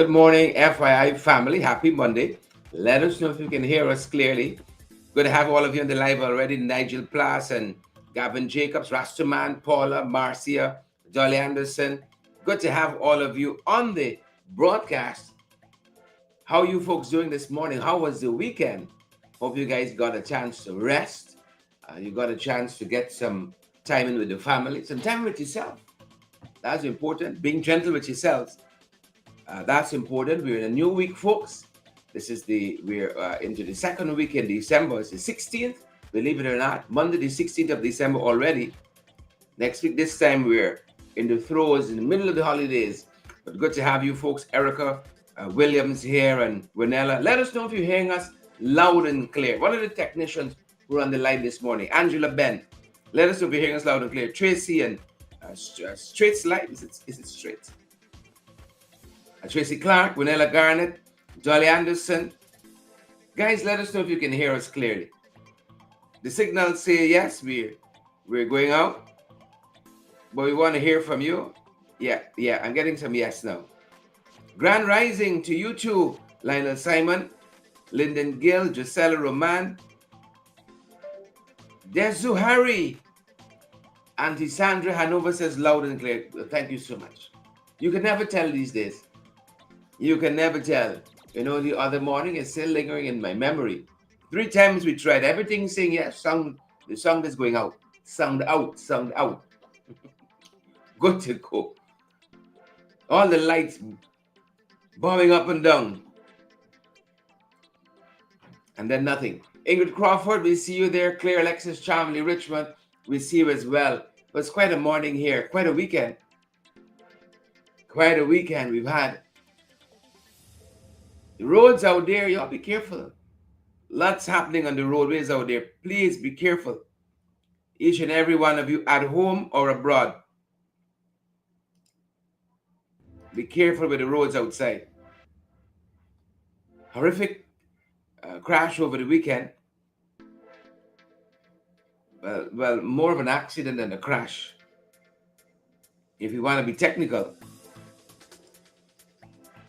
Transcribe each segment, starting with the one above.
Good morning, FYI family. Happy Monday. Let us know if you can hear us clearly. Good to have all of you on the live already. Nigel Plass and Gavin Jacobs, Rastaman, Paula, Marcia, Dolly Anderson. Good to have all of you on the broadcast. How are you folks doing this morning? How was the weekend? Hope you guys got a chance to rest. You got a chance to get some time in with the family, some time with yourself. That's important. Being gentle with yourselves. That's important. We're in a new week, folks. We're into the second week in December. It's the 16th, believe it or not. Monday, the 16th of December already. Next week, this time, we're in the throes, in the middle of the holidays. But good to have you folks, Erica Williams here and Winella. Let us know if you're hearing us loud and clear. One of the technicians who are on the line this morning, Angela Ben. Let us know if you're hearing us loud and clear. Tracy and Straits Light. Is it Straits? Tracy Clark, Winella Garnett, Dolly Anderson. Guys, let us know if you can hear us clearly. The signals say yes, we're going out, but we want to hear from you. Yeah, I'm getting some yes now. Grand rising to you too, Lionel Simon, Lyndon Gill, Gisela Roman, Desu Harry, Auntie Sandra Hanover says loud and clear. Thank you so much. You can never tell these days. You can never tell. You know, the other morning is still lingering in my memory. 3 times we tried. Everything saying yes. The song is going out. Sound out. Good to go. All the lights bombing up and down. And then nothing. Ingrid Crawford, we see you there. Claire Alexis Charmley Richmond, we see you as well. It was quite a morning here. Quite a weekend. We've had. The roads out there, y'all be careful. Lots happening on the roadways out there. Please be careful. Each and every one of you at home or abroad. Be careful with the roads outside. Horrific crash over the weekend. Well, more of an accident than a crash. If you want to be technical.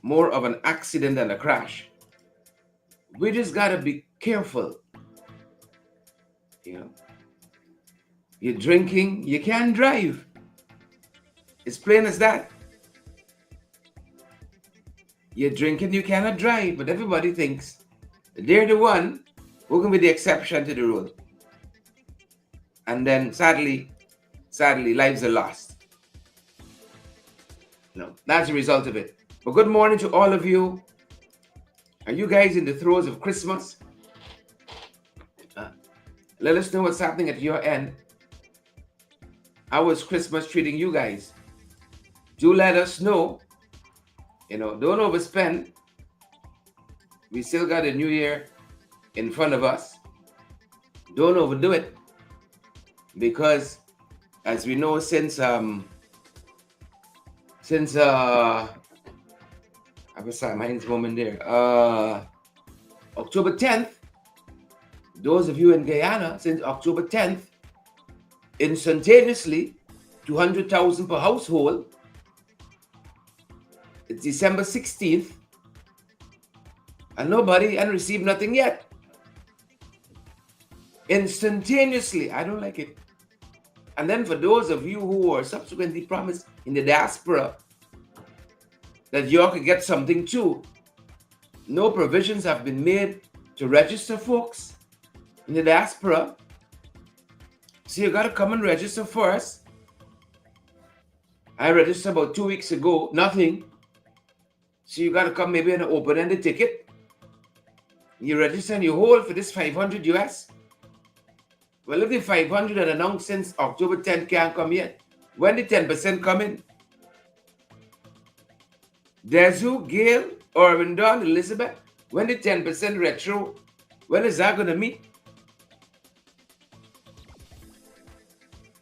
More of an accident than a crash. We just got to be careful. You know, you're drinking, you can't drive. It's plain as that. You're drinking, you cannot drive, but everybody thinks they're the one who can be the exception to the rule. And then sadly, lives are lost. No, that's the result of it. But good morning to all of you. Are you guys in the throes of Christmas? Let us know what's happening at your end. How was Christmas treating you guys? Do let us know. You know, don't overspend. We still got a new year in front of us. Don't overdo it. Because as we know, since I was sorry, my hand's moment there. October 10th, those of you in Guyana, since October 10th, instantaneously, 200,000 per household. It's December 16th, and nobody and received nothing yet. Instantaneously, I don't like it. And then for those of you who were subsequently promised in the diaspora that you all could get something too, no provisions have been made to register folks in the diaspora. So you got to come and register first. I registered about 2 weeks ago, nothing. So you got to come maybe and open-ended ticket. You register and you hold for this 500 US. Well, if the 500 are announced since October 10th can't come yet, when the 10% come in? Desu, Gail, Orvin Don, Elizabeth, when the 10% retro, when is that going to meet?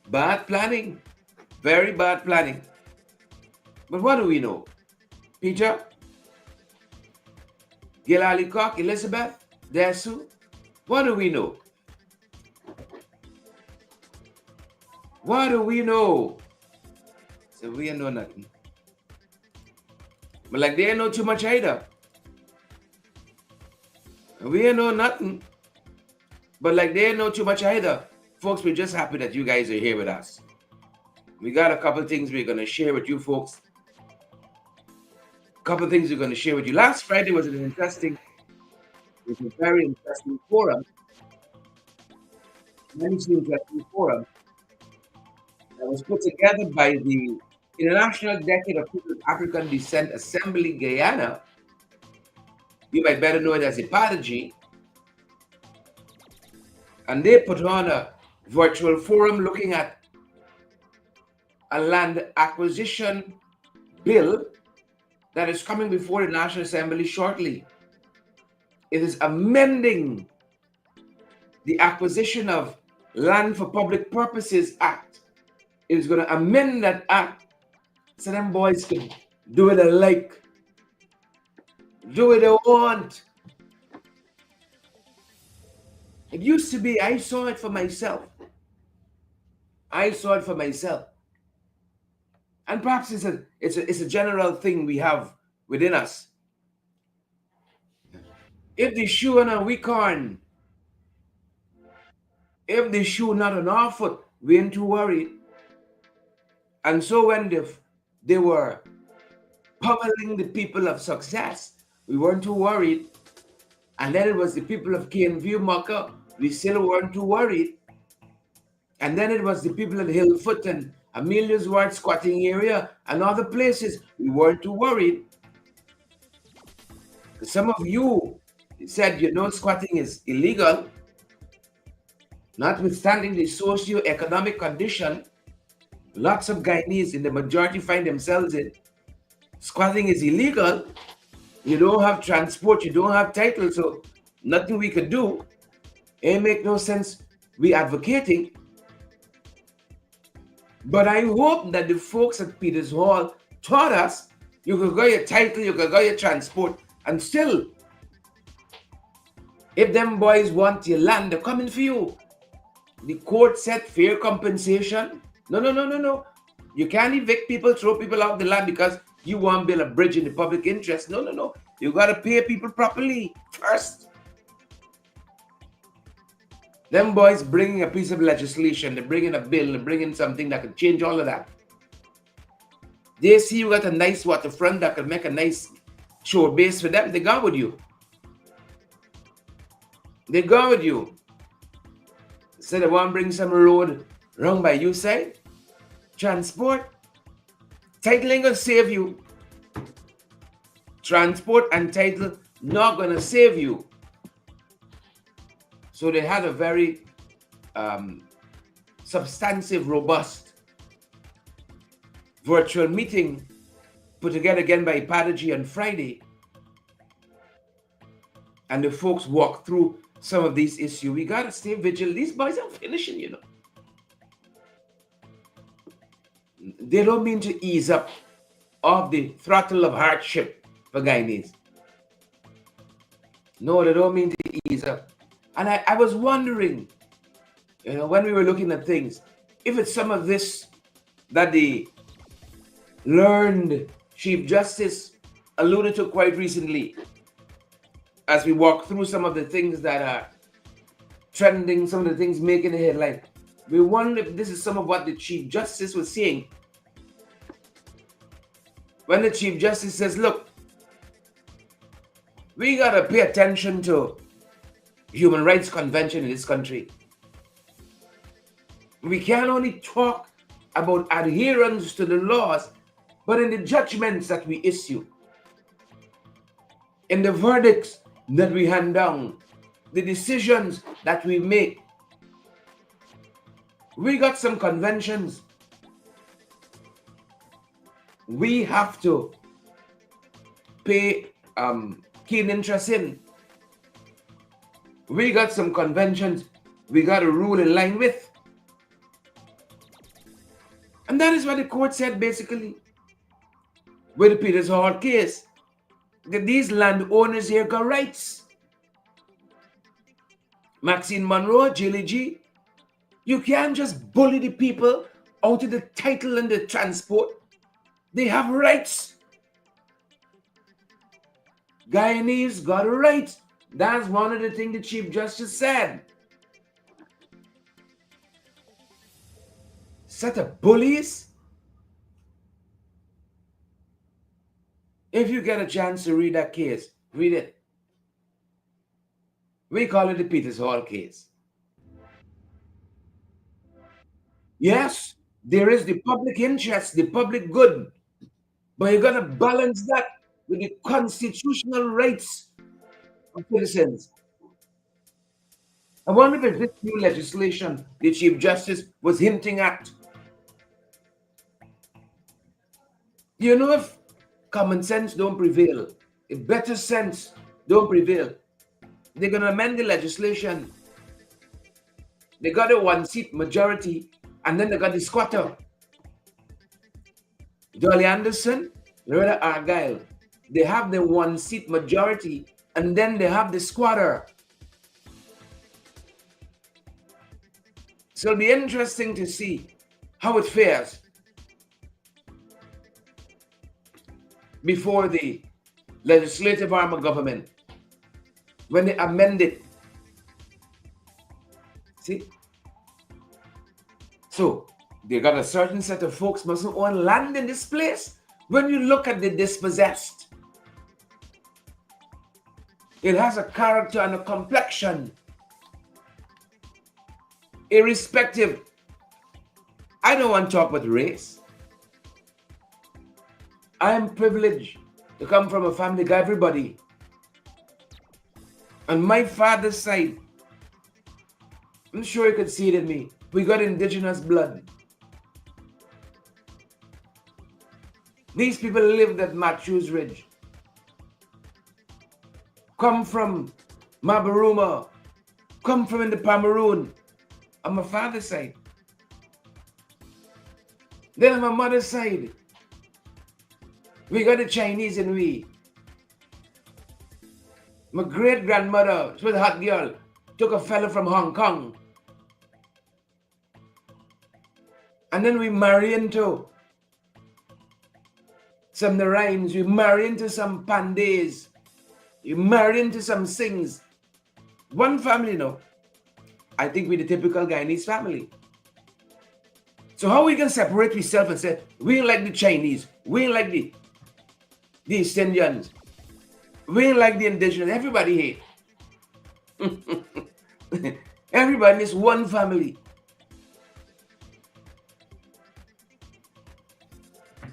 Bad planning. Very bad planning. But what do we know? Peter, Gail Alicock, Elizabeth, Desu, what do we know? What do we know? So we know nothing. But like they ain't know too much either. We ain't know nothing. But like they ain't know too much either. Folks, we're just happy that you guys are here with us. We got a couple things we're gonna share with you folks. A couple things we're gonna share with you. Last Friday was a very interesting forum. Very interesting forum that was put together by the International Decade of People of African Descent Assembly Guyana. You might better know it as Apology. And they put on a virtual forum looking at a land acquisition bill that is coming before the National Assembly shortly. It is amending the Acquisition of Land for Public Purposes Act. It is going to amend that act so them boys can do what they like, do what they want. It used to be, I saw it for myself. And perhaps it's a general thing we have within us. If the shoe on a weak horn, if the shoe not on our foot, we ain't too worried. And so when they were pummeling the people of Success, we weren't too worried. And then it was the people of Caneview, Mucka, we still weren't too worried. And then it was the people of Hillfoot and Amelia's Ward squatting area and other places, we weren't too worried. Some of you said, squatting is illegal, notwithstanding the socio-economic condition. Lots of Guyanese in the majority find themselves in. Squatting is illegal. You don't have transport, you don't have title, so nothing we could do. It make no sense we advocating. But I hope that the folks at Peters Hall taught us you could get your title, you could get your transport, and still, if them boys want your land, they're coming for you. The court said fair compensation. No. You can't evict people, throw people off the land because you want to build a bridge in the public interest. No. You got to pay people properly first. Them boys bringing a piece of legislation, they're bringing a bill, they're bringing something that could change all of that. They see you got a nice waterfront that could make a nice shore base for them, they go with you. They go with you. So they want to bring some road wrong by you side. Transport. Title ain't going to save you. Transport and title not going to save you. So they had a very substantive, robust virtual meeting put together again by Apology on Friday. And the folks walked through some of these issues. We got to stay vigilant. These boys are finishing, They don't mean to ease up off the throttle of hardship for Guyanese. No, they don't mean to ease up. And I was wondering, when we were looking at things, if it's some of this that the learned Chief Justice alluded to quite recently, as we walk through some of the things that are trending, some of the things making the headline. We wonder if this is some of what the Chief Justice was saying. When the Chief Justice says, look, we got to pay attention to Human Rights Convention in this country. We can't only talk about adherence to the laws, but in the judgments that we issue, in the verdicts that we hand down, the decisions that we make. We got some conventions we have to pay keen interest in. We got some conventions we got to rule in line with. And that is what the court said basically with the Peters Hall case. That these landowners here got rights. Maxine Monroe, Jilly G, you can't just bully the people out of the title and the transport. They have rights. Guyanese got it right. That's one of the things the Chief Justice said. Set of bullies. If you get a chance to read that case, read it. We call it the Peters Hall case. Yes, there is the public interest, the public good, but you got to balance that with the constitutional rights of citizens. I wonder if this new legislation the Chief Justice was hinting at. You know, if common sense don't prevail, if better sense don't prevail, they're going to amend the legislation. They got a one-seat majority, and then they got the squatter. Jolly Anderson, Loretta Argyle, they have the one-seat majority, and then they have the squatter. So it'll be interesting to see how it fares before the legislative arm of government when they amend it. See? So they got a certain set of folks mustn't own land in this place. When you look at the dispossessed, it has a character and a complexion. Irrespective, I don't want to talk about race. I am privileged to come from a family of everybody. On my father's side, I'm sure you could see it in me. We got indigenous blood. These people lived at Matthews Ridge. Come from Mabaruma. Come from in the Pomeroon. On my father's side. Then on my mother's side, we got the Chinese in we. My great-grandmother, she was a hot girl, took a fella from Hong Kong. And then we marry into some Narains, we marry into some Pandays, we marry into some Singhs. One family, no. I think we're the typical Guyanese family. So how we can separate ourselves and say, we ain't like the Chinese, we ain't like the East Indians, we ain't like the indigenous, everybody hate. Everybody is one family.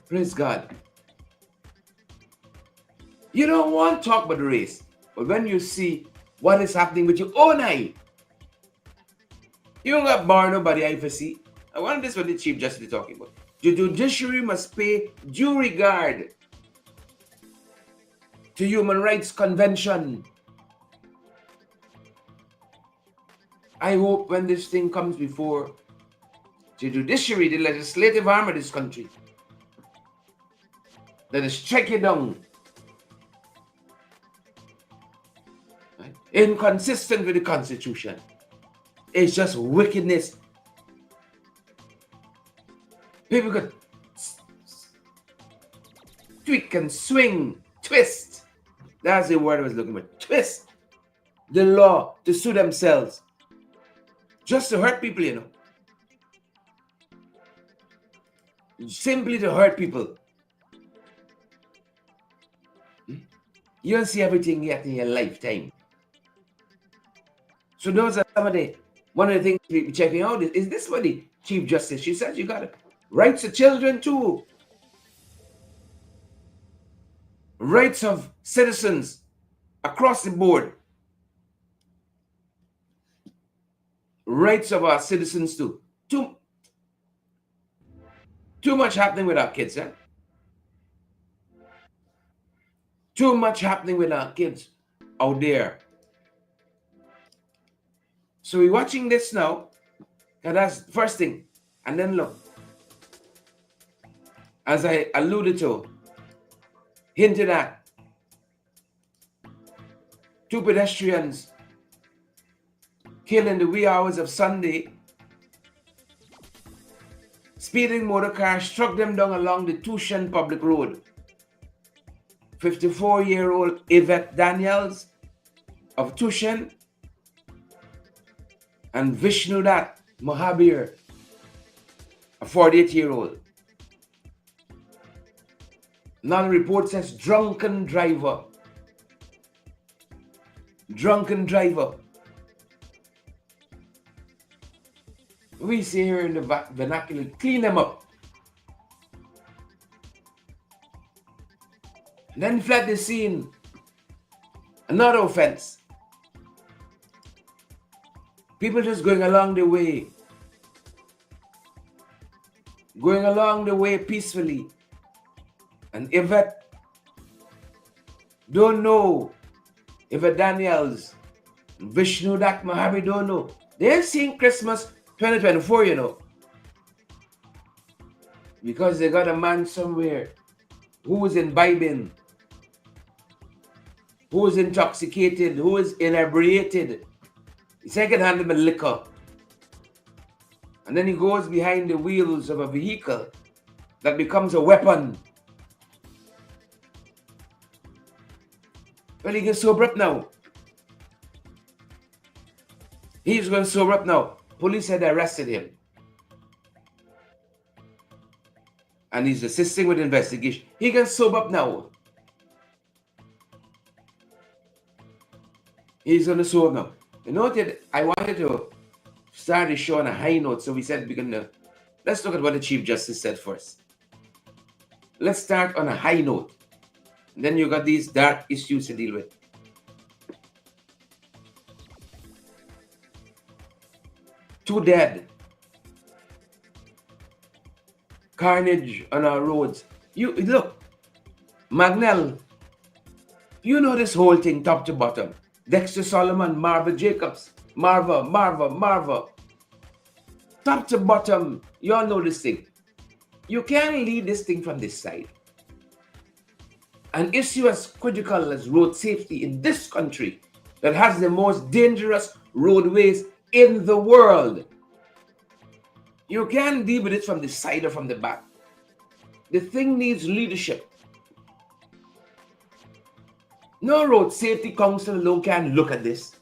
Praise God. You don't want to talk about race, but when you see what is happening with your own eye, you don't got bar nobody eye for see. I want this what the Chief Justice is talking about. The judiciary must pay due regard to Human Rights Convention. I hope when this thing comes before the judiciary, the legislative arm of this country, that is strike it down. Right? Inconsistent with the Constitution. It's just wickedness. People could tweak and swing, twist. That's the word I was looking for. Twist the law to suit themselves. Just to hurt people, you know. Simply to hurt people. You don't see everything yet in your lifetime. So those are some of the, one of the things we're checking out is this what the Chief Justice, she says you got it. Rights of children too. Rights of citizens across the board. Rights of our citizens too. Too much happening with our kids, eh? Too much happening with our kids out there. So we're watching this now, and that's the first thing. And then look, as I alluded to, hinted at, 2 pedestrians killed in the wee hours of Sunday. Speeding motor car struck them down along the Tushan public road. 54-year-old Yvette Daniels of Tushen, and Vishnudat Mahabir, a 48-year-old. Now the report says drunken driver. Drunken driver. We say here in the vernacular, clean them up. And then fled the scene. Another offense. People just going along the way. Going along the way peacefully. And Yvette don't know. Yvette Daniels, Vishnu Dak Mahabi don't know. They're seeing Christmas 2024, you know. Because they got a man somewhere who is imbibing, who is intoxicated, who is inebriated. He said he can handle the liquor. And then he goes behind the wheels of a vehicle that becomes a weapon. Well, he gets sober up now. He's going to sober up now. Police had arrested him. And he's assisting with the investigation. He can sober up now. He's going to sober now. You know what? I wanted to start the show on a high note, so we said we're going to... Let's look at what the Chief Justice said first. Let's start on a high note. And then you got these dark issues to deal with. Two dead. Carnage on our roads. You look, Magnell, you know this whole thing top to bottom. Dexter Solomon, Marva Jacobs, Marva. Top to bottom, you all know this thing. You can't lead this thing from this side. An issue as critical as road safety in this country that has the most dangerous roadways in the world. You can't deal with it from the side or from the back. The thing needs leadership. No road safety council alone can look at this.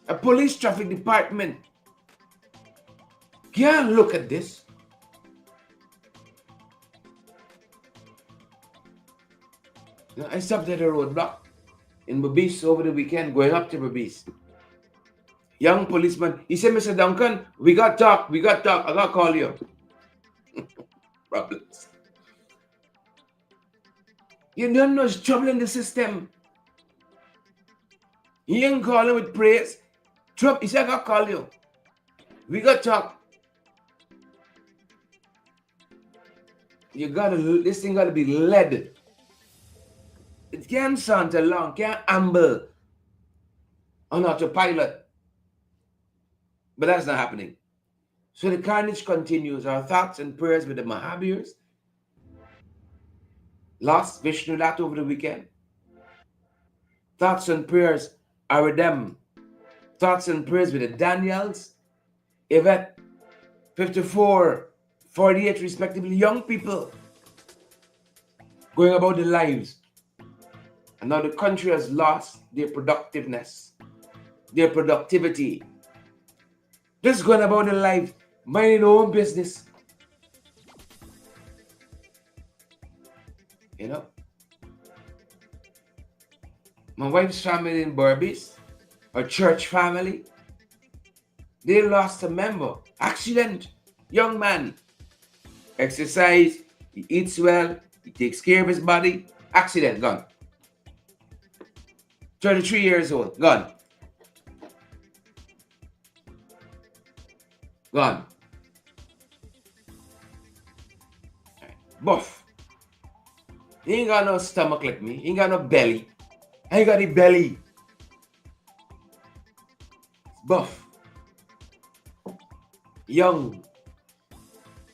A police traffic department can't look at this. I stopped at a roadblock in Babis over the weekend, going up to Babis. Young policeman, he said, Mr. Duncan, we got talk, I got to call you. Problems. You don't know there's trouble in the system. He ain't calling with praise. Trouble, he said, I got to call you. We got talk. This thing got to be led. It can't sound along, can't amble on autopilot. But that's not happening. So the carnage continues. Our thoughts and prayers with the Mahabirs. Lost Vishnu Lat over the weekend. Thoughts and prayers are with them. Thoughts and prayers with the Daniels, Yvette, 54, 48 respectively, young people going about their lives. And now the country has lost their productiveness, their productivity. Just going about their life, minding their own business. You know? My wife's family in Berbice, a church family, they lost a member. Accident. Young man. Exercise, he eats well, he takes care of his body. Accident, gone. 33 years old, gone. Gone. Buff. He ain't got no stomach like me. He ain't got no belly. I ain't got the belly. Buff. Young.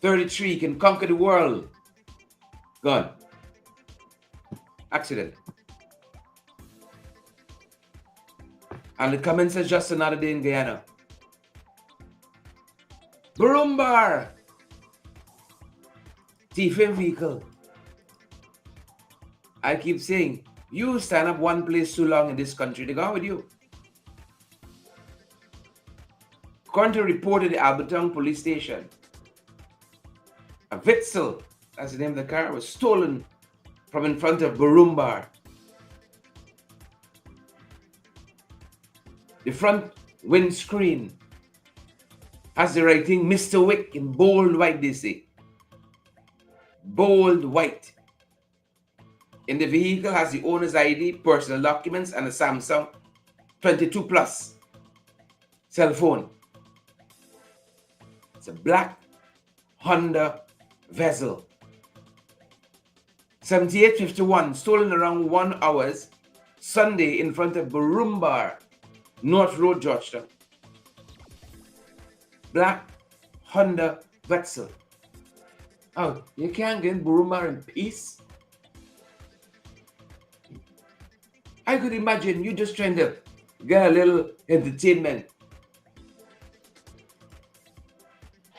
33, can conquer the world. Gone. Accident. And the comment says just another day in Guyana. Burumbar. Thief in vehicle. I keep saying, you stand up one place too long in this country, they go with you. According to a report at the Alberton police station, a Witzel, that's the name of the car, was stolen from in front of Barum Bar. The front windscreen has the writing Mr. Wick in bold white, they say. Bold white. In the vehicle has the owner's ID, personal documents, and a Samsung 22 Plus cell phone. It's a black Honda Vezel. 7851, stolen around 1 hour Sunday in front of Barum Bar, North Road, Georgetown. Black Honda Vezel. Oh, you can't get in Barum Bar in peace? I could imagine you just trying to get a little entertainment.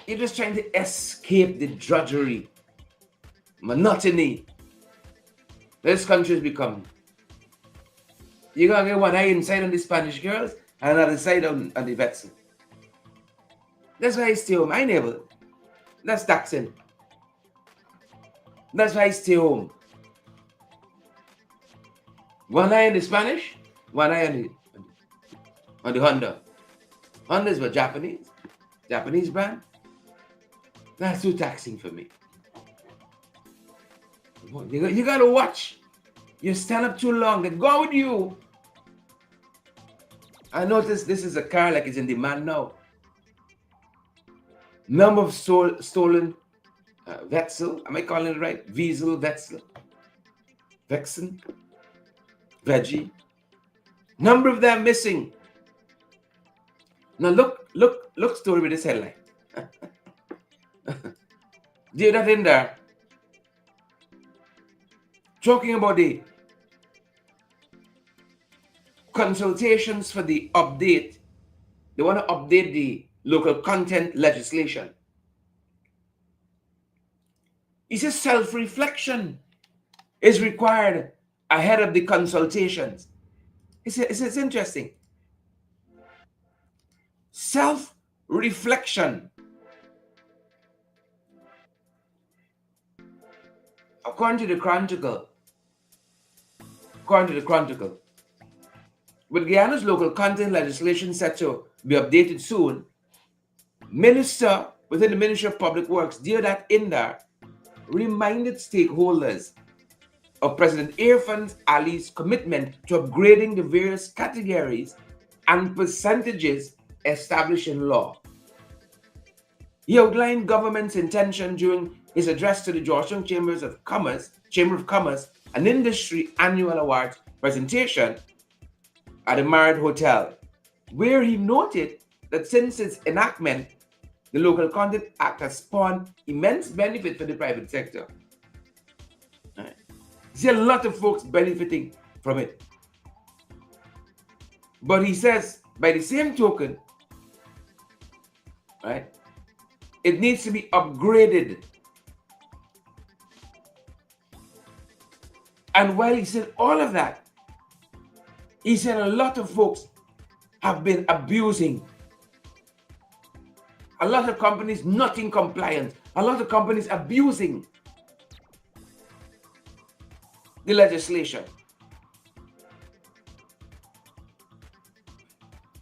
You're just trying to escape the drudgery, monotony this country has become. You're going to get one eye inside on the Spanish girls and another side on the Vetsen. That's why I stay home. I never. That's taxing. That's why I stay home. One eye on the Spanish, one eye on the Honda. Hondas were Japanese brand. That's too taxing for me. You got to watch. You stand up too long. They go with you. I noticed this is a car like it's in demand now. Number of stolen Wetzel. Am I calling it right? Wiesel, Wetzel. Vexen. Veggie. Number of them missing. Now look story with this headline. Do you that in there? Talking about the consultations for the update. They want to update the local content legislation. He says self-reflection is required ahead of the consultations. It's interesting. Self-reflection. According to the Chronicle, with Guyana's local content legislation set to be updated soon, Minister within the Ministry of Public Works, Deodat Indar, reminded stakeholders of President Irfan Ali's commitment to upgrading the various categories and percentages established in law. He outlined government's intention during his address to the Georgetown Chamber of Commerce and Industry Annual Awards presentation at the Marriott Hotel, where he noted that since its enactment, the Local Content Act has spawned immense benefit for the private sector. Right. See a lot of folks benefiting from it. But he says, by the same token, right, it needs to be upgraded. And while he said all of that, he said a lot of folks have been abusing. A lot of companies not in compliance. A lot of companies abusing the legislation.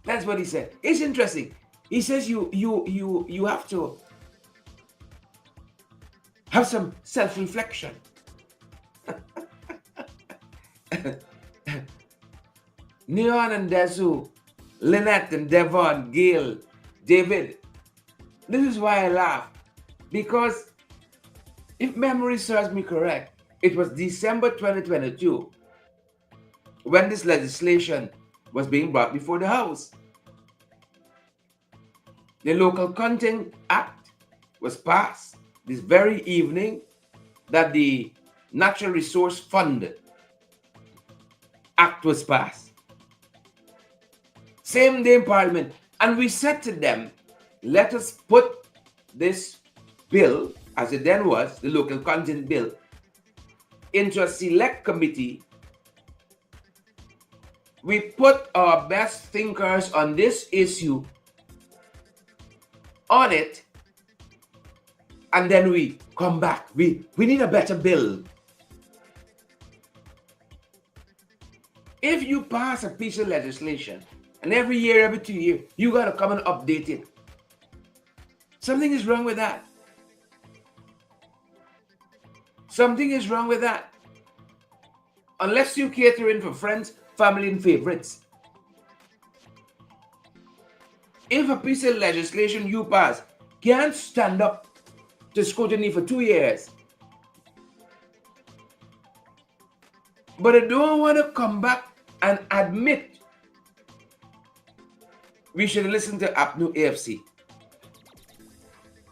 That's what he said. It's interesting. He says you have to have some self-reflection. Neon and Desu, Lynette and Devon, Gail, David. This is why I laugh. Because if memory serves me correct, it was December 2022 when this legislation was being brought before the House. The Local Content Act was passed this very evening that the Natural Resource Fund Act was passed. Same day in Parliament. And we said to them, let us put this bill, as it then was, the Local Content Bill, into a select committee. We put our best thinkers on this issue on it, and then we come back. We need a better bill. If you pass a piece of legislation, and every year, every 2 years, you got to come and update it, something is wrong with that. Something is wrong with that. Unless you cater in for friends, family, and favorites. If a piece of legislation you pass can't stand up to scrutiny for 2 years, but I don't want to come back and admit we should listen to APNU AFC,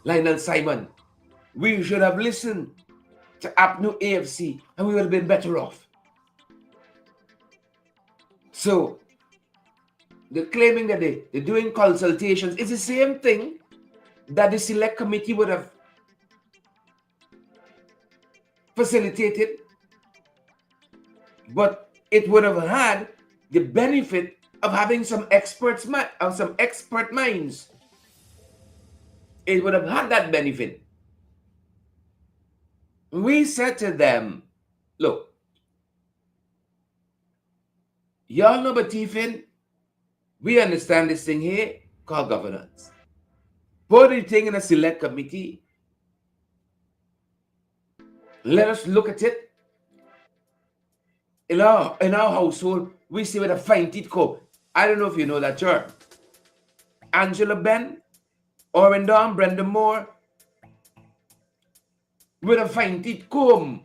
Lionel Simon. We should have listened to APNU AFC and we would have been better off. So, they're claiming that they're doing consultations. It's the same thing that the select committee would have facilitated, but it would have had the benefit of having some expert minds. It would have had that benefit. We said to them, look, y'all know about Tiffin? We understand this thing here called governance. Put the thing in a select committee. Let us look at it. In our household, we say with a fine teeth comb. I don't know if you know that term. Angela Ben, Owen Dawn, Brenda Moore, with a fine teeth comb.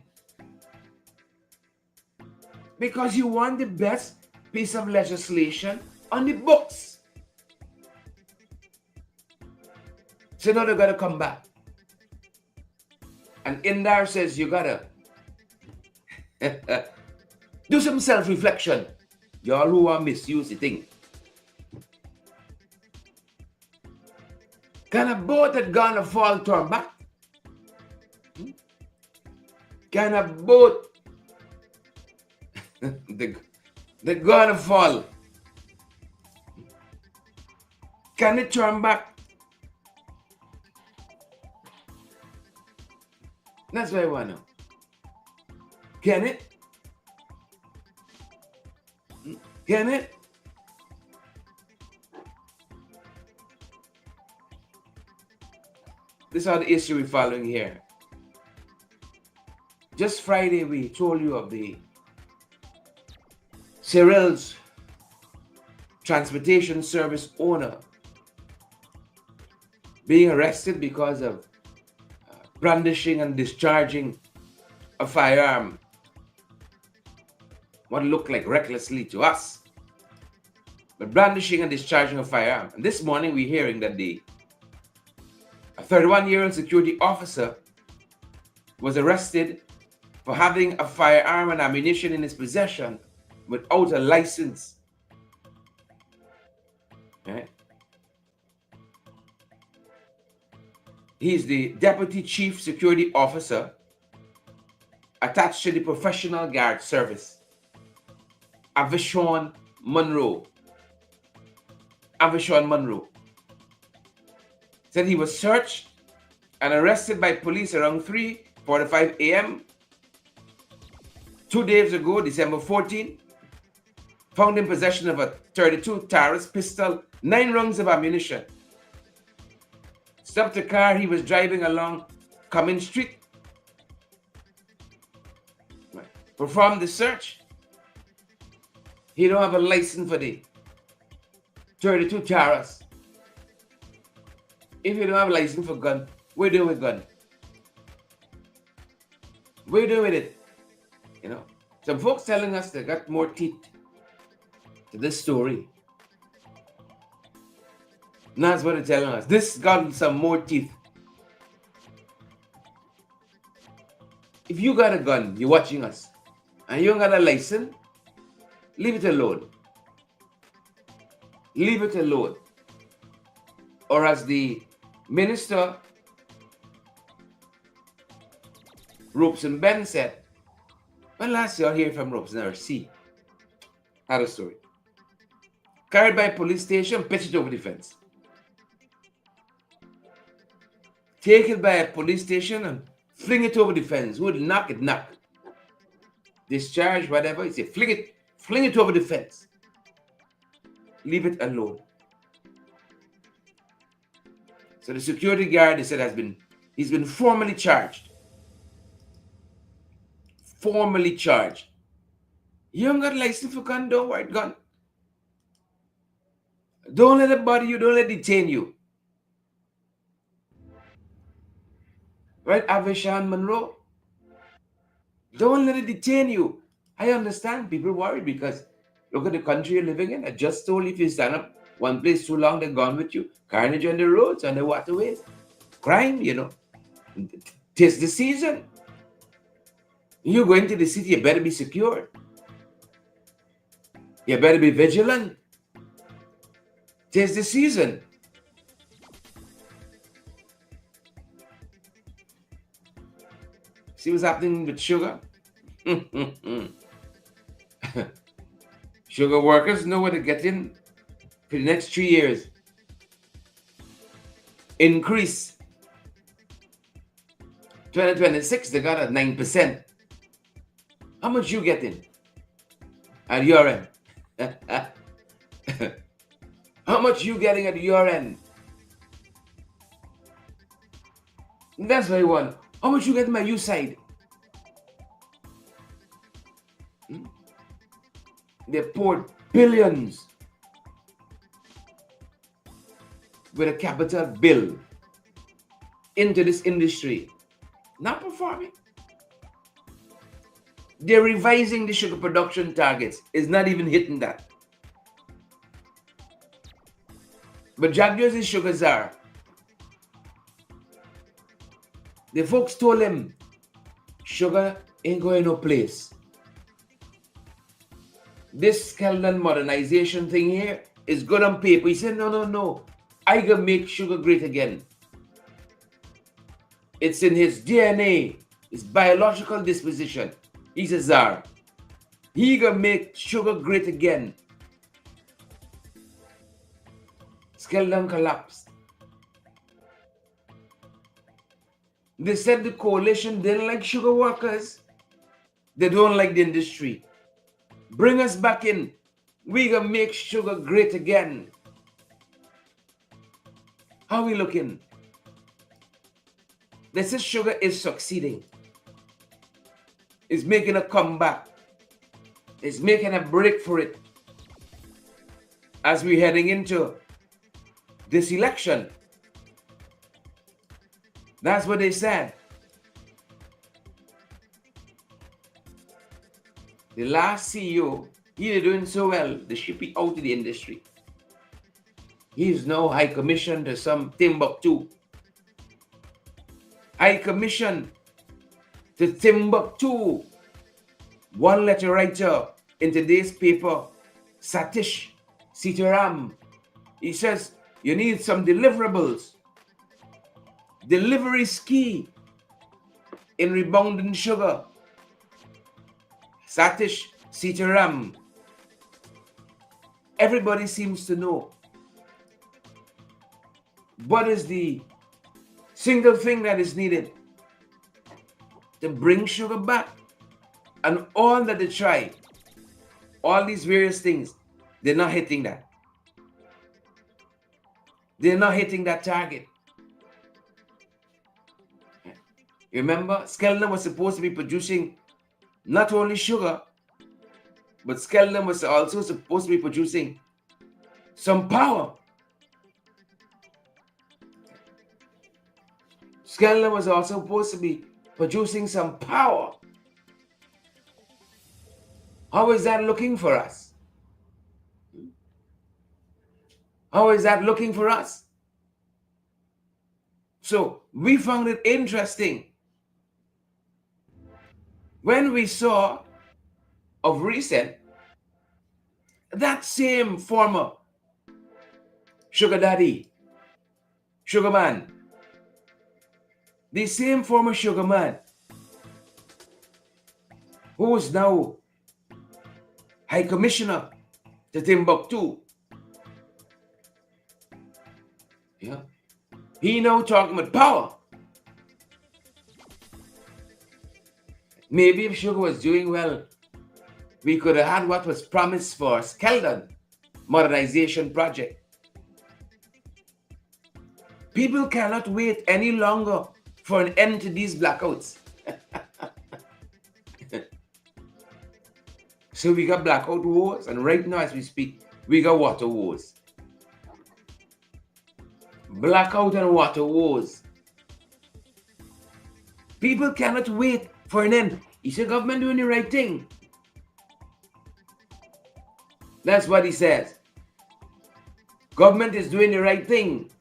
Because you want the best piece of legislation on the books. So now they got to come back. And Indar says you got to do some self-reflection. Y'all who are misuse the thing. Can a boat that gonna fall turn back? Can a boat that gonna fall, can it turn back? That's what I want to know. Can it? Can it? This is the issue we're following here. Just Friday, we told you of the Cyril's transportation service owner being arrested because of brandishing and discharging a firearm, what looked like recklessly to us, but brandishing and discharging a firearm. And this morning we're hearing that a 31-year-old security officer was arrested for having a firearm and ammunition in his possession without a license. Right? He's the Deputy Chief Security Officer attached to the Professional Guard Service, Avishon Monroe. Said he was searched and arrested by police around 3:45 a.m. 2 days ago, December 14, found in possession of a .32 Taurus pistol, 9 rounds of ammunition. Stopped the car he was driving along Cummins Street. Performed the search. He don't have a license for the .32 Taurus. If you don't have a license for gun, what do you do with gun? What do you do with it? You know, some folks telling us they got more teeth to this story. And that's what they're telling us. This got some more teeth. If you got a gun, you're watching us, and you don't got a license, leave it alone. Leave it alone. Or as the Minister Robeson Ben said, When last you hear from ropes in RC? Had a story. Carried by police station, pitch it over the fence. Take it by a police station and fling it over the fence. Who would knock it? Knock. Discharge, whatever. You say, fling it over the fence. Leave it alone. So the security guard, they said, he's been formally charged. Formally charged. You don't got license for gun, don't worry, gun. Don't let it bother you, don't let it detain you. Right, Avishan Monroe? Don't let it detain you. I understand people worried because look at the country you're living in. I just told you if you stand up one place too long, they're gone with you. Carnage on the roads, on the waterways. Crime, Tis the season. You go into the city, you better be secure. You better be vigilant. Tis the season. See what's happening with sugar? Sugar workers know what to get in for the next 3 years. Increase. 2026, they got at 9%. How much you getting at your end? How much you getting at your end? That's what I want. How much you getting by your side? They poured billions with a capital bill into this industry. Not performing. They're revising the sugar production targets. It's not even hitting that. But Jack Jersey's sugar czar, the folks told him, sugar ain't going no place. This Skeldon modernization thing here is good on paper. He said, no. I gonna make sugar great again. It's in his DNA, his biological disposition. He's a czar. He gonna make sugar great again. Skeldon collapsed. They said the coalition didn't like sugar workers. They don't like the industry. Bring us back in. We gonna make sugar great again. How we looking? They say sugar is succeeding. It's making a comeback. It's making a break for it. As we're heading into this election. That's what they said. The last CEO, he is doing so well, they ship it out to the industry. He is now high commissioned to some Timbuktu. High commission to Timbuktu. One letter writer in today's paper, Satish Sitaram. He says, you need some deliverables. Delivery is key in rebounding sugar. Satish Sitaram. Everybody seems to know. What is the single thing that is needed to bring sugar back? And all that they try, all these various things, they're not hitting that. They're not hitting that target. Remember, Skeldon was supposed to be producing not only sugar, but Skeldon was also supposed to be producing some power. Skeldon was also supposed to be producing some power. How is that looking for us? How is that looking for us? So we found it interesting when we saw of recent that same former sugar daddy, sugar man, the same former sugar man who is now High Commissioner to Timbuktu. Yeah. He now talking about power. Maybe if Sugar was doing well, we could have had what was promised for Skeldon modernization project. People cannot wait any longer for an end to these blackouts. So we got blackout wars, and right now as we speak, we got water wars. Blackout and water wars. People cannot wait for an end. Is the government doing the right thing? That's what he says. Government is doing the right thing.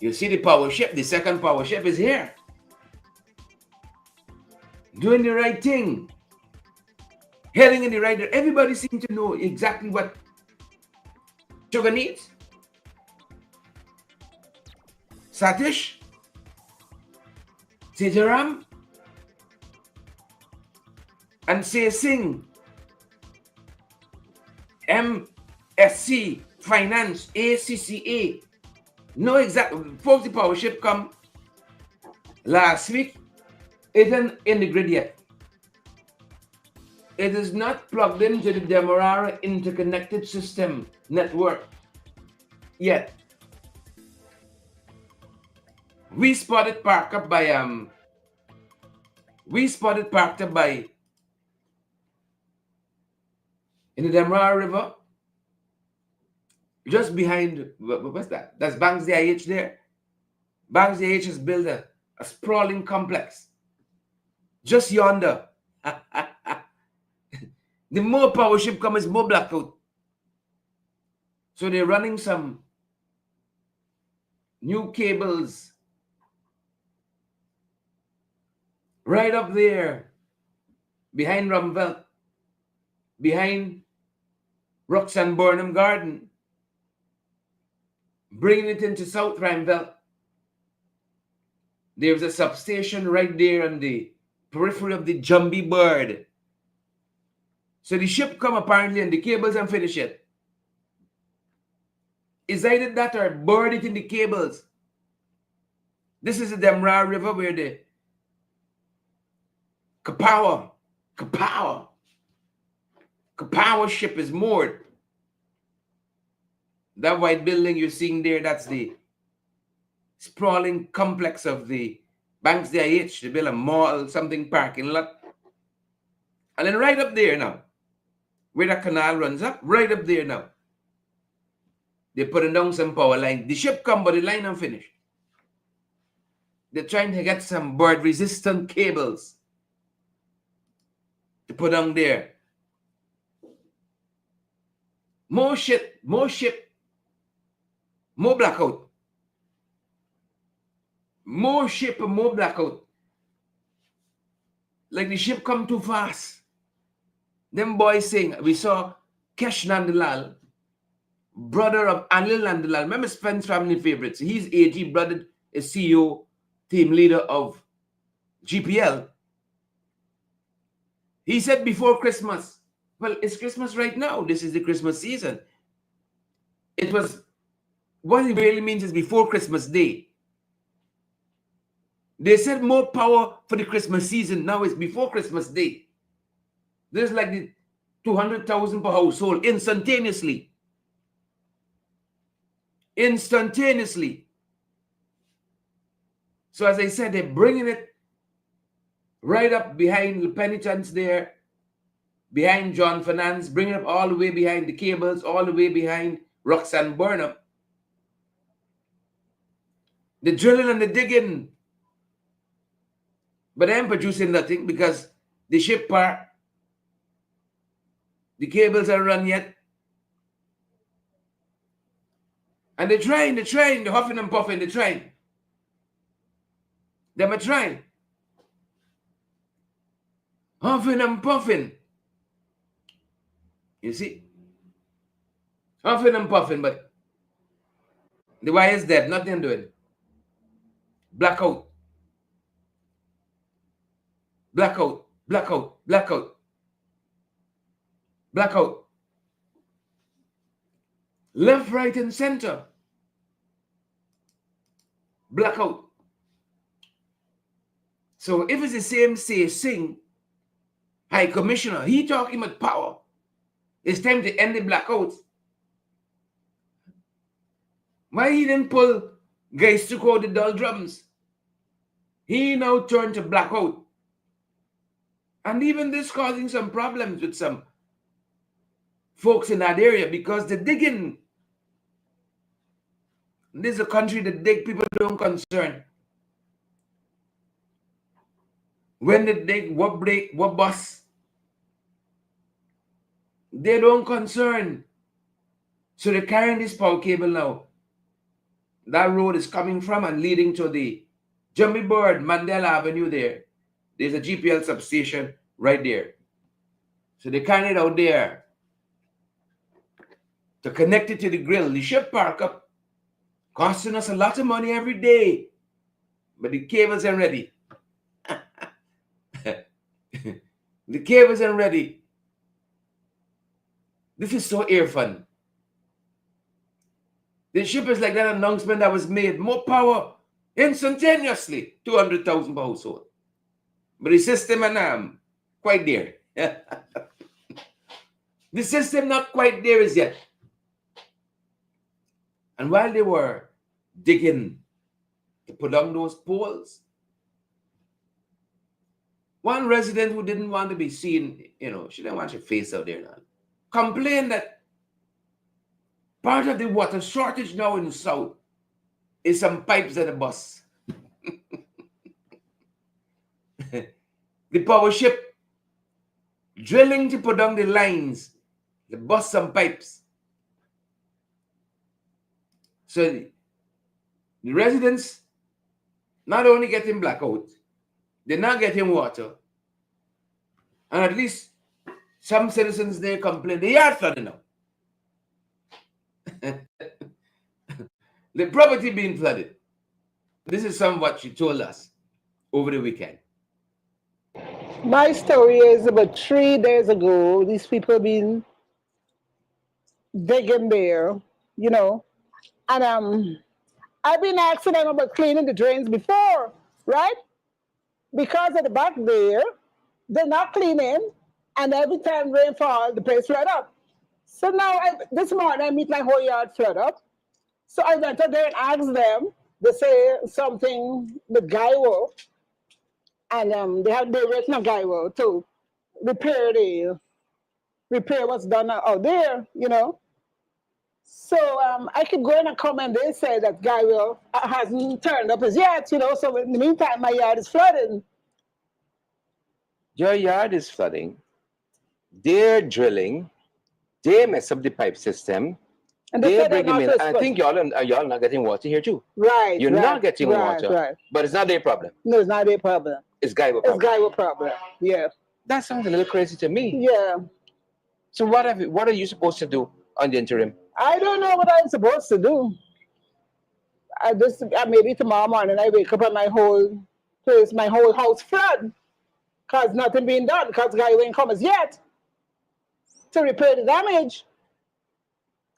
You see the power ship, the second power ship is here. Doing the right thing. Heading in the right direction. Everybody seems to know exactly what Sugar needs. Satish, Sitaram, and Say Singh, MSC, Finance, ACCA, know exactly. Folks, the power ship come last week. It isn't in the grid yet. It is not plugged into the Demerara interconnected system network yet. We spotted parked up by in the Demerara River, just behind, what's that? That's Banks DIH there. Banks DIH has built a sprawling complex just yonder. The more power ship comes, more blackout. So they're running some new cables right up there behind Rumvelt, behind Roxanne Burnham Garden, bringing it into South Rheinveld. There's a substation right there on the periphery of the Jumbie Bird. So the ship come apparently and the cables and finish it. Is either that or bird it in the cables. This is the Demerara River where the Kapower ship is moored. That white building you're seeing there, that's the sprawling complex of the Banks DIH. They built a mall, something parking lot. And then right up there now, where the canal runs up, right up there now, they're putting down some power line. The ship come, but the line unfinished. They're trying to get some bird-resistant cables to put on there. More ship, more blackout. More ship and more blackout. Like the ship come too fast. Them boys saying, we saw Kesh Nandalal, brother of Anil Nandalal. Remember Spence family favorites. He's AG, brother is CEO, team leader of GPL. He said before Christmas, well, it's Christmas right now. This is the Christmas season. It was, what it really means is before Christmas Day. They said more power for the Christmas season. Now it's before Christmas Day. There's like the 200,000 per household instantaneously. Instantaneously. So as I said, they're bringing it right up behind the Penitence there, behind John Finance, bringing it up all the way behind the cables, all the way behind Roxanne Burnham. The drilling and the digging. But I'm producing nothing because the ship part, the cables are run yet. And they're trying, they're huffing and puffing, they're trying. Them are trying. Huffing and puffing. You see? Huffing and puffing, but the wire is dead, nothing doing. Blackout. Blackout. Blackout, blackout, blackout. Left, right, and center. Blackout. So if it's the same Singh, High Commissioner, he talking about power. It's time to end the blackouts. Why he didn't pull guys to call the dull drums? He now turned to blackout. And even this causing some problems with some folks in that area because the digging. This is a country that dig, people don't concern. When they dig, what break, what bust, they don't concern. So they're carrying this power cable now. That road is coming from and leading to the Jumbie Bird, Mandela Avenue there. There's a GPL substation right there. So they carry it out there to connect it to the grill. The ship park up, costing us a lot of money every day. But the cables aren't ready. The cables aren't ready. This is so air fun. The ship is like that announcement that was made. More power instantaneously. 200,000 per household. But the system and quite there. The system not quite there as yet. And while they were digging to put down those poles, one resident who didn't want to be seen, she didn't want your face out there now, complained that part of the water shortage now in the south is some pipes at the bus. The power ship drilling to put down the lines, they bust some pipes. So the residents not only getting blackout, they're not getting water. And at least some citizens there complain, they are flooding now. The property being flooded. This is some what she told us over the weekend. My story is about 3 days ago, these people been digging there, and I've been asking them about cleaning the drains before, right? Because at the back there, they're not cleaning, and every time rain falls, the place flood up. So now, this morning, I meet my whole yard flood up. So I went out there and asked them. They say something with gyro, and they're waiting on gyro to repair what's done out there, So I could go in and come and they say that gyro hasn't turned up as yet, So in the meantime, my yard is flooding. Your yard is flooding. They're drilling. They mess up the pipe system. And They bring them in. I think y'all not getting water here too. Right. You're not getting water. Right. But it's not their problem. No, it's not their problem. It's gyro problem. It's gyro problem. Yeah. That sounds a little crazy to me. Yeah. So what are you supposed to do on the interim? I don't know what I'm supposed to do. Maybe tomorrow morning I wake up and my whole place, my whole house flood. Because nothing being done, because gyro ain't come as yet to repair the damage.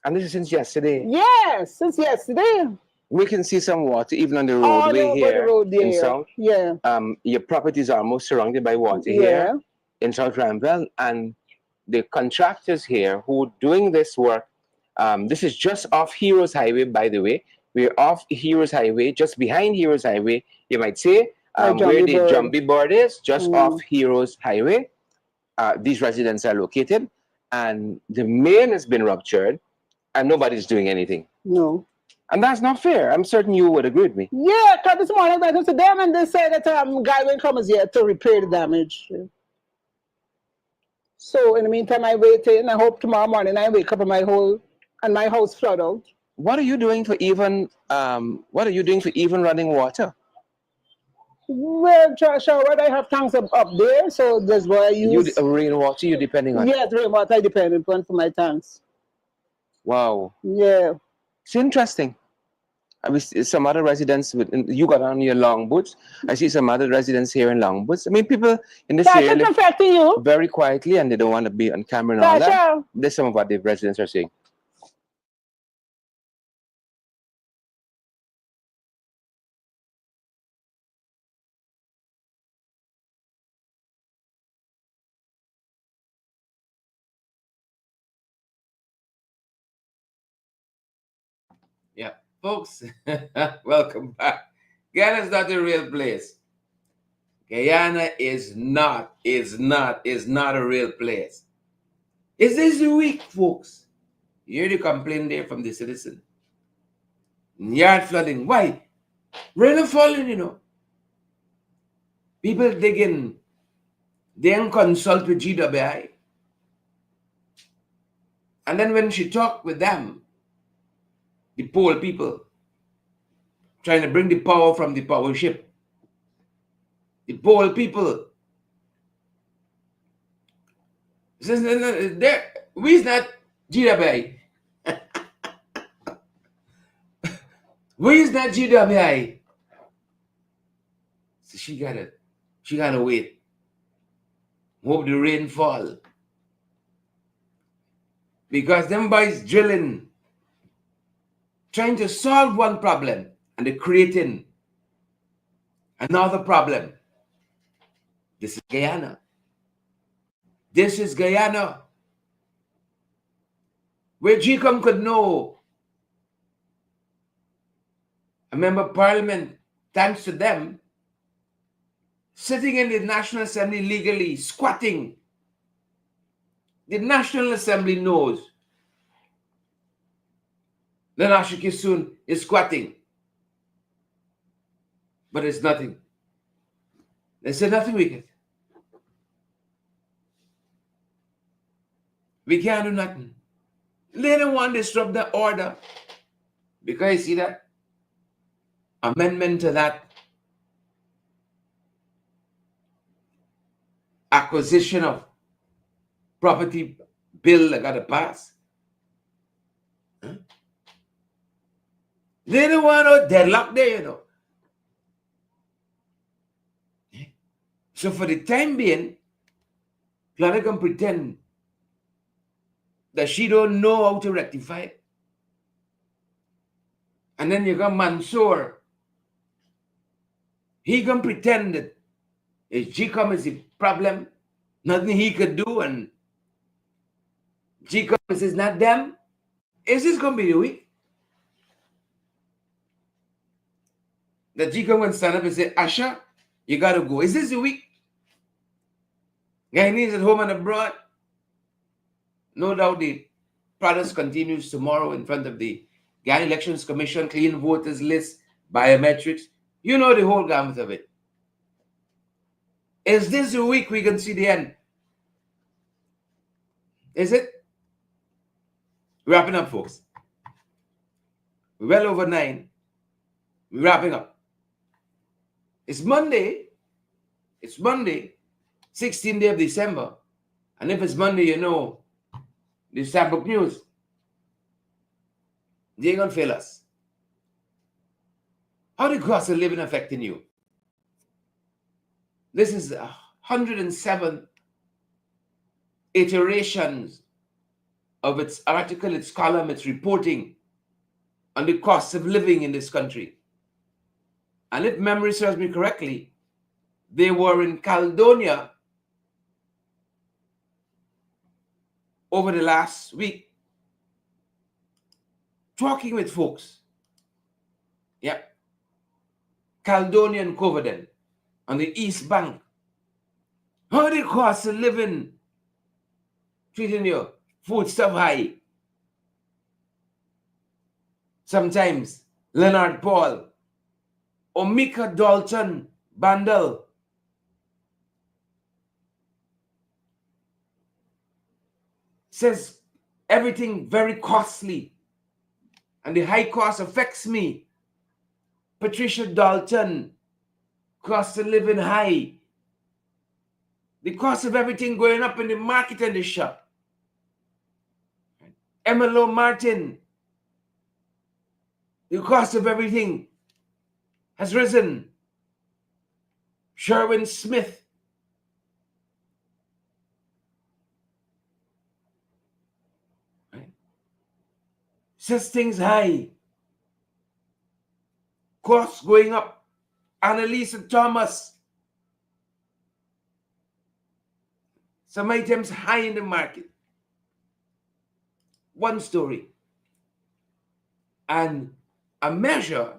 And this is since yesterday. Yes, since yesterday. We can see some water even on the roadway here in South. Yeah. Your property is almost surrounded by water here in South Ramwell, and the contractors here who are doing this work. This is just off Heroes Highway, by the way. We're off Heroes Highway, just behind Heroes Highway. You might say where the Jumbie Bird is, just off Heroes Highway. These residents are located, and the main has been ruptured. And nobody's doing anything. No. And that's not fair. I'm certain you would agree with me. Yeah, because this morning I went to them and they said that guy won't come as yet to repair the damage. So in the meantime, I wait in. I hope tomorrow morning I wake up and my house flood out. What are you doing for even running water? Well, shower, I have tanks up there, so that's what I use. Rainwater you're depending on? Yes, rainwater I depend upon for my tanks. Wow. Yeah. It's interesting. I see some other residents you got on your long boots. I see some other residents here in long boots. I mean, people in this That's area what's live affecting you. very quietly and they don't want to be on camera and all that. Tasha, That's some of what the residents are saying. Yeah, folks, welcome back. Guyana is not a real place. Guyana is not a real place. Is this week, folks? You hear the complaint there from the citizen. Yard flooding. Why? Rain falling, you know. People digging. Then consult with GWI. And then when she talked with them, the poor people, trying to bring the power from the power ship, the poor people says, no, we is not GWI. We is not GWI. So she gotta wait. Hope the rain fall. Because them boys drilling, trying to solve one problem, and they're creating another problem. This is Guyana. This is Guyana. Where GECOM could know a member of parliament, thanks to them, sitting in the National Assembly legally, squatting. The National Assembly knows that Asha Kisun is squatting. But it's nothing. They say nothing we can. We can't do nothing. They don't want to disrupt the order. Because you see that amendment to that acquisition of property bill that got to pass. Huh? They don't want no deadlock there, you know. So for the time being, Clara can pretend that she don't know how to rectify it. And then you got Mansour. He can pretend that his GECOM is the problem, nothing he could do, and GECOM is not them. Is this going to be the week that GECOM can stand up and say, Asha, you got to go? Is this the week? Guyanese at home and abroad? No doubt the protest continues tomorrow in front of the Guyana Elections Commission, clean voters list, biometrics. You know the whole gamut of it. Is this the week we can see the end? Is it? Wrapping up, folks. We're well over 9. We're wrapping up. It's Monday. It's Monday, 16th day of December. And if it's Monday, you know, the Starbuck News, they ain't gonna fail us. How the cost of living affecting you? This is 107 iterations of its article, its column, its reporting on the cost of living in this country. And if memory serves me correctly, they were in Caledonia over the last week talking with folks. Yep. Caledonia and Coverdale on the East Bank. How the cost of living treating you? Food stuff high. Sometimes Leonard Paul, Omika Dalton Bandel, says everything very costly and the high cost affects me. Patricia Dalton, cost of living high. The cost of everything going up in the market and the shop. Emelo Martin, The cost of everything has risen. Sherwin Smith, right, says things high. Costs going up. Annalisa Thomas, some items high in the market. One story. And a measure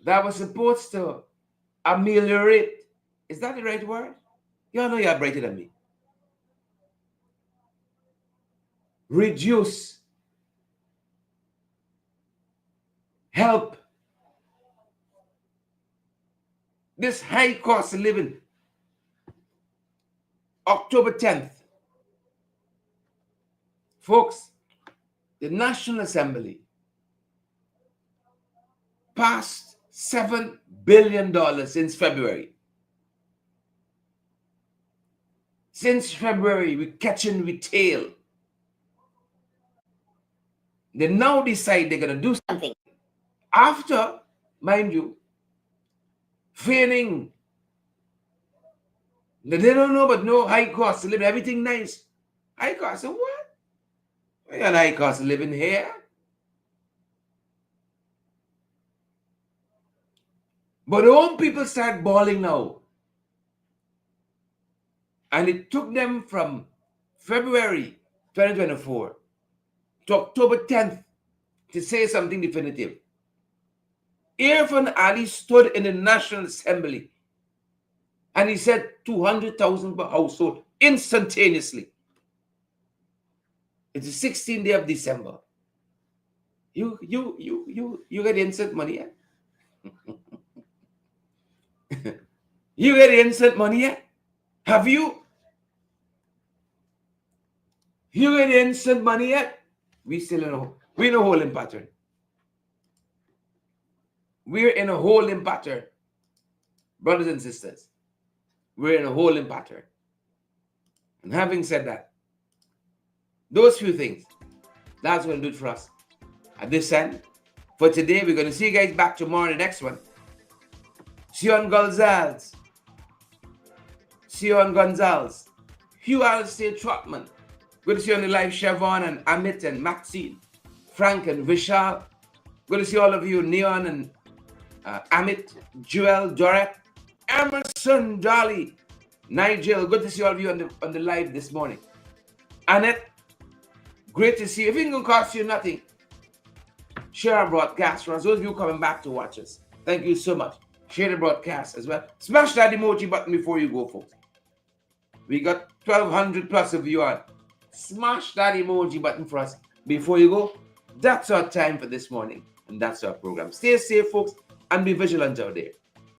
that was supposed to ameliorate, is that the right word? You all know you're brighter than me. Reduce, help this high cost of living. October 10th, folks, the National Assembly passed $7 billion since February. Since February, we're catching with tail. They now decide they're going to do something. After, mind you, feigning that they don't know but no high cost of living, everything nice. High cost of what? We got high cost of living here. But the home people start bawling now. And it took them from February 2024 to October 10th to say something definitive. Irfan Ali stood in the National Assembly and he said 200,000 per household instantaneously. It's the 16th day of December. You get instant money yet? You get instant money yet? Have you? You get instant money yet? We still we're in a holding pattern. We're in a holding pattern. Brothers and sisters, we're in a holding pattern. And having said that, those few things, that's going to do it for us at this end. For today, we're going to see you guys back tomorrow in the next one. Sion Gonzalez, Hugh Alistair Trotman. Good to see you on the live, Chevron and Amit and Maxine, Frank and Vishal. Good to see all of you, Neon and Amit, Joel, Dorette, Emerson, Dolly, Nigel. Good to see all of you on the live this morning. Annette, great to see you. If it ain't cost you nothing, share our broadcast for us. Those of you coming back to watch us, thank you so much. Share the broadcast as well. Smash that emoji button before you go, folks. We got 1,200 plus of you on. Smash that emoji button for us before you go. That's our time for this morning, and that's our program. Stay safe, folks, and be vigilant out there.